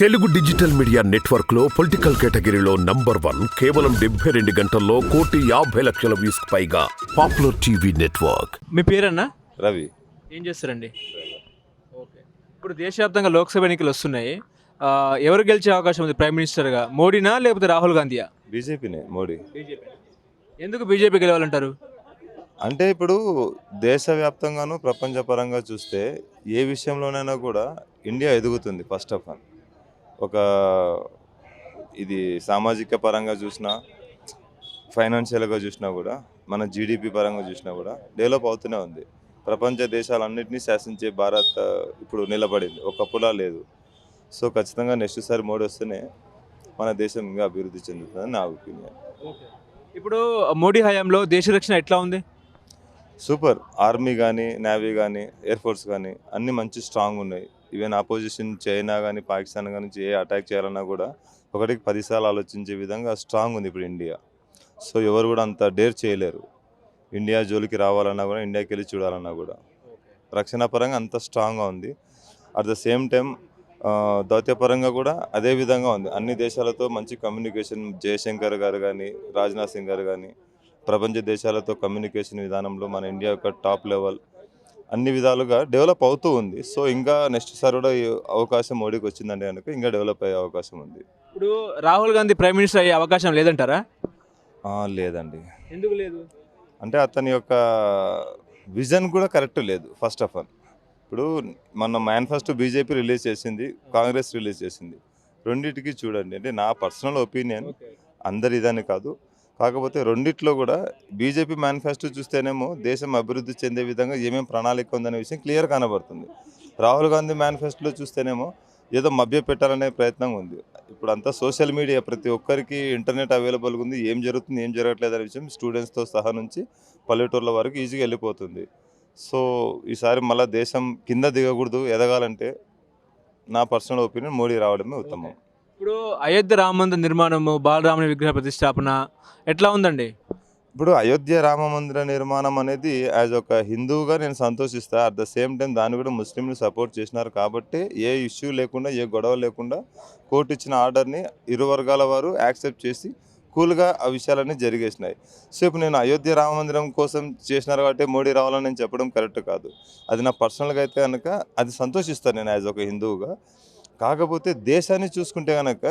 Telugu digital media network లో political కేటగిరీలో number 1 కేవలం 72 గంటల్లో 1,50,00,000 వ్యూస్ పైగా పాపులర్ టీవీ నెట్వర్క్. మీ పేరన్నా? రవి. ఏం చేస్తారండి? ఓకే. ఇప్పుడు దేశవ్యాప్తంగా లోక్సభ ఎన్నికలు వస్తున్నాయి. ఎవరు గెలిచే అవకాశం ఉంది ప్రైమ్ మినిస్టర్గా? మోడీనా లేకపోతే రాహుల్ గాంధీయా? బీజేపీనే. మోడీ. బీజేపీ. ఎందుకు బీజేపీ గెలవాలంటారు? అంటే ఇప్పుడు దేశవ్యాప్తంగాను ప్రపంచపరంగా చూస్తే ఏ విషయంలోనైనా కూడా ఇండియా ఎదుగుతుంది. ఫస్ట్ ఆఫ్ ఆల్ ఒక ఇది సామాజిక పరంగా చూసినా, ఫైనాన్షియల్గా చూసినా కూడా, మన జీడిపి పరంగా చూసినా కూడా డెవలప్ అవుతూనే ఉంది. ప్రపంచ దేశాలన్నింటినీ శాసించే భారత్ ఇప్పుడు నిలబడింది, ఒకప్పుడా లేదు. సో ఖచ్చితంగా నెక్స్ట్ సారి మోడీ వస్తేనే మన దేశం ఇంకా అభివృద్ధి చెందుతుందని నా ఒపీనియన్. ఇప్పుడు మోడీ హయాంలో దేశ రక్షణ ఎట్లా ఉంది? సూపర్. ఆర్మీ కానీ, నేవీ కానీ, ఎయిర్ ఫోర్స్ కానీ అన్నీ మంచి స్ట్రాంగ్ ఉన్నాయి. ఈవెన్ ఆపోజిషన్ చైనా కానీ, పాకిస్తాన్ కానీ ఏ అటాక్ చేయాలన్నా కూడా ఒకటికి 10 సార్లు ఆలోచించే విధంగా స్ట్రాంగ్ ఉంది ఇప్పుడు ఇండియా. సో ఎవరు కూడా అంత డేర్ చేయలేరు. ఇండియా జోలికి రావాలన్నా కూడా, ఇండియాకి వెళ్ళి చూడాలన్నా కూడా రక్షణ పరంగా అంత స్ట్రాంగ్గా ఉంది. అట్ ద సేమ్ టైం దౌత్యపరంగా కూడా అదే విధంగా ఉంది. అన్ని దేశాలతో మంచి కమ్యూనికేషన్, జయశంకర్ గారు కానీ, రాజ్నాథ్ సింగ్ గారు కానీ, ప్రపంచ దేశాలతో కమ్యూనికేషన్ విధానంలో మన ఇండియా యొక్క టాప్ లెవెల్ అన్ని విధాలుగా డెవలప్ అవుతూ ఉంది. సో ఇంకా నెక్స్ట్ సార్ కూడా ఈ అవకాశం మోడీకి వచ్చిందంటే కనుక ఇంకా డెవలప్ అయ్యే అవకాశం ఉంది. ఇప్పుడు రాహుల్ గాంధీ ప్రైమ్ మినిస్టర్ అయ్యే అవకాశం లేదంటారా? లేదండి. ఎందుకు లేదు? అంటే అతని యొక్క విజన్ కూడా కరెక్ట్ లేదు. ఫస్ట్ ఆఫ్ ఆల్ ఇప్పుడు మన మేనిఫెస్టో బీజేపీ రిలీజ్ చేసింది, కాంగ్రెస్ రిలీజ్ చేసింది. రెండింటికి చూడండి, అంటే నా పర్సనల్ ఒపీనియన్, అందరి ఇదని కాదు, కాకపోతే రెండిట్లో కూడా బీజేపీ మేనిఫెస్టో చూస్తేనేమో దేశం అభివృద్ధి చెందే విధంగా ఏమేమి ప్రణాళిక ఉందనే విషయం క్లియర్ కనబడుతుంది. రాహుల్ గాంధీ మేనిఫెస్టోలో చూస్తేనేమో ఏదో మభ్య పెట్టాలనే ప్రయత్నం ఉంది. ఇప్పుడు అంతా సోషల్ మీడియా, ప్రతి ఒక్కరికి ఇంటర్నెట్ అవైలబుల్గా ఉంది. ఏం జరుగుతుంది, ఏం జరగట్లేదు అనే విషయం స్టూడెంట్స్తో సహా నుంచి పల్లెటూర్ల వరకు ఈజీగా వెళ్ళిపోతుంది. సో ఈసారి మళ్ళీ దేశం కింద దిగకూడదు, ఎదగాలంటే నా పర్సనల్ ఒపీనియన్ మోడీ రావడమే ఉత్తమం. ఇప్పుడు అయోధ్య రామ మందిర నిర్మాణము, బాలరాముని విగ్రహ ప్రతిష్టాపన ఎట్లా ఉందండి? ఇప్పుడు అయోధ్య రామ మందిర నిర్మాణం అనేది యాజ్ ఒక హిందువుగా నేను సంతోషిస్తా. అట్ ద సేమ్ టైం దాన్ని కూడా ముస్లింలు సపోర్ట్ చేసినారు కాబట్టి ఏ ఇష్యూ లేకుండా, ఏ గొడవ లేకుండా కోర్టు ఇచ్చిన ఆర్డర్ని ఇరు వర్గాల వారు యాక్సెప్ట్ చేసి కూల్గా ఆ విషయాలన్నీ జరిగేసినాయి. సో ఇప్పుడు నేను అయోధ్య రామ మందిరం కోసం చేసినారు కాబట్టి మోడీ రావాలని నేను చెప్పడం కరెక్ట్ కాదు. అది నా పర్సనల్గా అయితే కనుక అది సంతోషిస్తాను నేను యాజ్ ఒక హిందువుగా. కాకపోతే దేశాన్ని చూసుకుంటే కనుక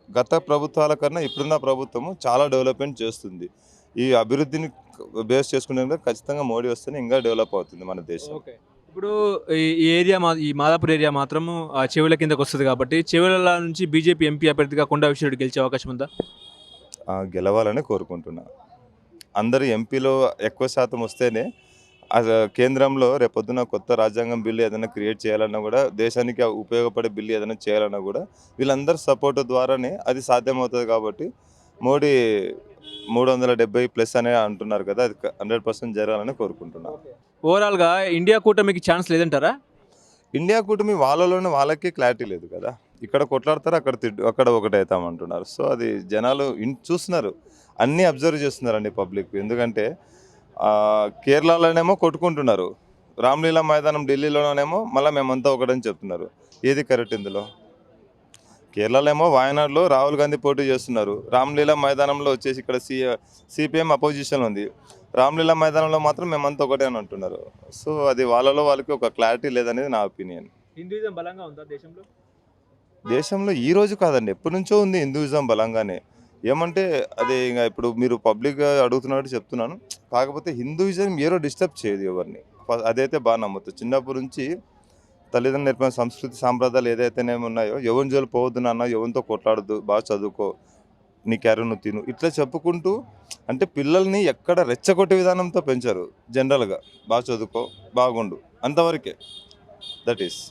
గత ప్రభుత్వాల కన్నా ఇప్పుడున్న ప్రభుత్వము చాలా డెవలప్మెంట్ చేస్తుంది. ఈ అభివృద్ధిని బేస్ చేసుకుంటే కనుక ఖచ్చితంగా మోడీ వస్తేనే ఇంకా డెవలప్ అవుతుంది మన దేశం. ఇప్పుడు ఈ ఏరియా ఈ మాదాపూర్ ఏరియా మాత్రము చెవుల కిందకు వస్తుంది కాబట్టి చెవుల నుంచి బీజేపీ ఎంపీ అభ్యర్థిగా కొండా విశ్వరెడ్డి గెలిచే అవకాశం ఉందా? గెలవాలని కోరుకుంటున్నా. అందరు ఎంపీలో ఎక్కువ శాతం వస్తేనే కేంద్రంలో రేపొద్దున కొత్త రాజ్యాంగం బిల్లు ఏదైనా క్రియేట్ చేయాలన్నా కూడా, దేశానికి ఉపయోగపడే బిల్లు ఏదైనా చేయాలన్నా కూడా వీళ్ళందరి సపోర్ట్ ద్వారానే అది సాధ్యమవుతుంది. కాబట్టి మోడీ 370+ అనే అంటున్నారు కదా, అది 100% జరగాలని కోరుకుంటున్నాను. ఓవరాల్గా ఇండియా కూటమికి ఛాన్స్ లేదంటారా? ఇండియా కూటమి వాళ్ళలోనే వాళ్ళకి క్లారిటీ లేదు కదా. ఇక్కడ కొట్లాడతారు, అక్కడ ఒకటవుతామంటున్నారు. సో అది జనాలు చూస్తున్నారు, అన్నీ అబ్జర్వ్ చేస్తున్నారండి పబ్లిక్. ఎందుకంటే కేరళలోనేమో కొట్టుకుంటున్నారు, రామ్లీలా మైదానం ఢిల్లీలోనేమో మళ్ళీ మేమంతా ఒకటని చెప్తున్నారు. ఏది కరెక్ట్ ఇందులో? కేరళలో ఏమో వాయనాడులో రాహుల్ గాంధీ పోటీ చేస్తున్నారు, రామ్లీలా మైదానంలో వచ్చేసి ఇక్కడ సిపిఎం అపోజిషన్ ఉంది, రామ్లీలా మైదానంలో మాత్రం మేమంతా ఒకటే అని అంటున్నారు. సో అది వాళ్ళకి ఒక క్లారిటీ లేదనేది నా ఒపీనియన్. హిందూయిజం బలంగా ఉందా దేశంలో ఈ రోజు కాదండి, ఎప్పటి నుంచో ఉంది హిందూయిజం బలంగానే. ఏమంటే అది ఇంకా ఇప్పుడు మీరు పబ్లిక్గా అడుగుతున్నట్టు చెప్తున్నాను. కాకపోతే హిందూయిజం ఏదో డిస్టర్బ్ చేయదు ఎవరిని, అదైతే బాగా నమ్ముతుంది. చిన్నప్పటి నుంచి తల్లిదండ్రులు నేర్పిన సంస్కృతి సాంప్రదాయాలు ఏదైతేనేమి ఉన్నాయో, ఎవరి జోలు పోవద్దు నాన్న, ఎవరితో కొట్లాడద్దు, బాగా చదువుకో, నీ క్యారెట్ నువ్వు తిను, ఇట్లా చెప్పుకుంటూ, అంటే పిల్లల్ని ఎక్కడ రెచ్చగొట్టే విధానంతో పెంచారు. జనరల్గా బాగా చదువుకో, బాగుండు, అంతవరకే. That is